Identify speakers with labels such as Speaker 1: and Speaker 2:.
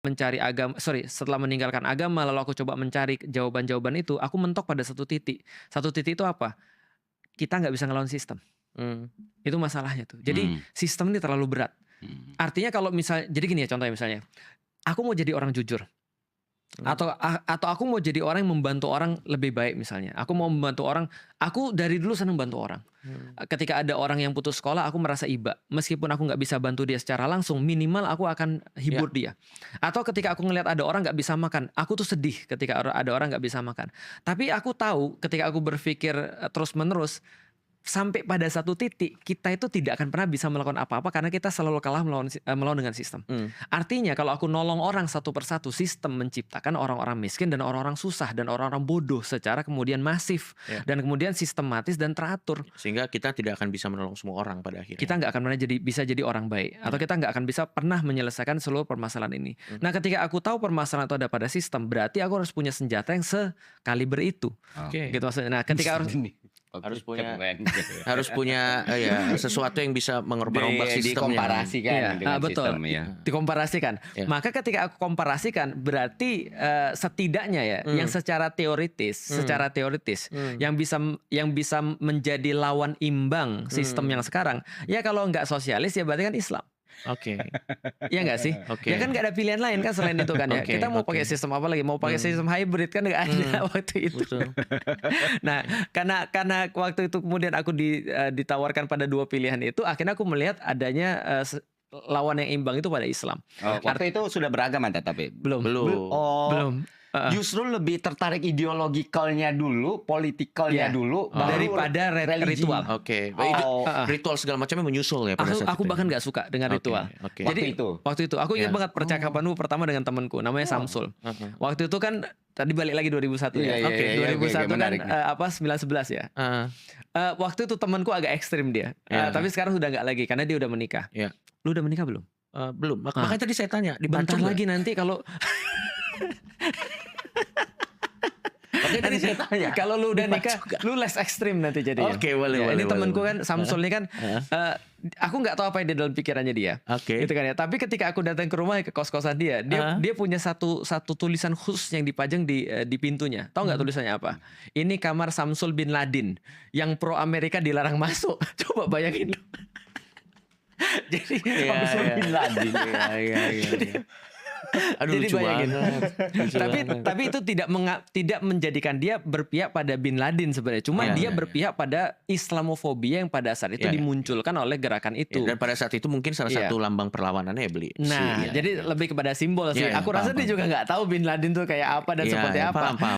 Speaker 1: Setelah meninggalkan agama lalu aku coba mencari jawaban-jawaban itu, aku mentok pada satu titik. Satu titik itu apa? Kita nggak bisa ngelawan sistem. Itu masalahnya tuh. Jadi sistem ini terlalu berat. Artinya kalau jadi gini ya contohnya misalnya, aku mau jadi orang jujur. Atau aku mau jadi orang yang membantu orang lebih baik misalnya. Aku mau membantu orang, aku dari dulu senang bantu orang. Ketika ada orang yang putus sekolah, aku merasa iba. Meskipun aku nggak bisa bantu dia secara langsung, minimal aku akan hibur dia. Atau ketika aku ngelihat ada orang nggak bisa makan, aku tuh sedih ketika ada orang nggak bisa makan. Tapi aku tahu ketika aku berpikir terus menerus, sampai pada satu titik kita itu tidak akan pernah bisa melakukan apa-apa karena kita selalu kalah melawan dengan sistem. Artinya kalau aku nolong orang satu persatu, sistem menciptakan orang-orang miskin dan orang-orang susah dan orang-orang bodoh secara kemudian masif dan kemudian sistematis dan teratur.
Speaker 2: Sehingga kita tidak akan bisa menolong semua orang pada akhirnya.
Speaker 1: Kita nggak akan pernah bisa jadi orang baik atau kita nggak akan bisa pernah menyelesaikan seluruh permasalahan ini. Nah, ketika aku tahu permasalahan itu ada pada sistem, berarti aku harus punya senjata yang sekaliber itu. Gitu maksudnya. Nah, ketika
Speaker 2: harus punya sesuatu yang bisa merombak sistemnya.
Speaker 3: Dikomparasikan dengan
Speaker 1: betul.
Speaker 3: sistem ya.
Speaker 1: Dikomparasikan. Maka ketika aku komparasikan berarti setidaknya yang secara teoritis yang bisa menjadi lawan imbang sistem yang sekarang. Ya kalau nggak sosialis ya berarti kan Islam. Ya nggak sih? Ya kan nggak ada pilihan lain kan selain itu kan ya. Kita mau pakai sistem apa lagi? Mau pakai sistem hybrid kan nggak ada waktu itu. Nah, karena waktu itu kemudian aku ditawarkan pada dua pilihan itu, akhirnya aku melihat adanya lawan yang imbang itu pada Islam.
Speaker 3: Waktu itu sudah beragama tapi
Speaker 1: belum.
Speaker 3: Belum. Justru lebih tertarik ideologikalnya dulu, politikalnya dulu,
Speaker 1: daripada ritual.
Speaker 2: Ritual segala macamnya menyusul ya pada saat
Speaker 1: aku bahkan nggak suka dengan ritual. Jadi waktu itu aku ingat banget percakapanku pertama dengan temanku namanya Samsul. Waktu itu kan tadi balik lagi 2001 ya. 2001 kan 9/11 ya. Waktu itu temanku agak ekstrim dia. Tapi sekarang sudah nggak lagi karena dia udah menikah. Lu udah menikah belum?
Speaker 2: Belum. Makanya tadi saya tanya,
Speaker 1: bentar lagi nanti kalau kalau lu udah nikah, lu less ekstrim nanti jadinya.
Speaker 2: Boleh.
Speaker 1: Ini temanku kan Samsul ini kan, aku nggak tahu apa yang di dalam pikirannya dia. Gitu kan ya. Tapi ketika aku datang ke rumah ke kos-kosan dia punya satu tulisan khusus yang dipajang di pintunya. Tahu nggak tulisannya apa? Ini kamar Samsul bin Ladin yang pro Amerika dilarang masuk. Coba bayangin lu. Jadi
Speaker 3: Samsul bin Ladin.
Speaker 2: Aduh,
Speaker 1: jadi bayangin. Tapi itu tidak menjadikan dia berpihak pada Bin Laden sebenarnya. Cuma dia berpihak pada Islamofobia yang pada saat itu dimunculkan oleh gerakan itu.
Speaker 2: Dan pada saat itu mungkin salah satu lambang perlawanannya ya beli.
Speaker 1: Nah, jadi lebih kepada simbol sih. Aku rasa dia juga nggak tahu Bin Laden tuh kayak apa dan seperti apa.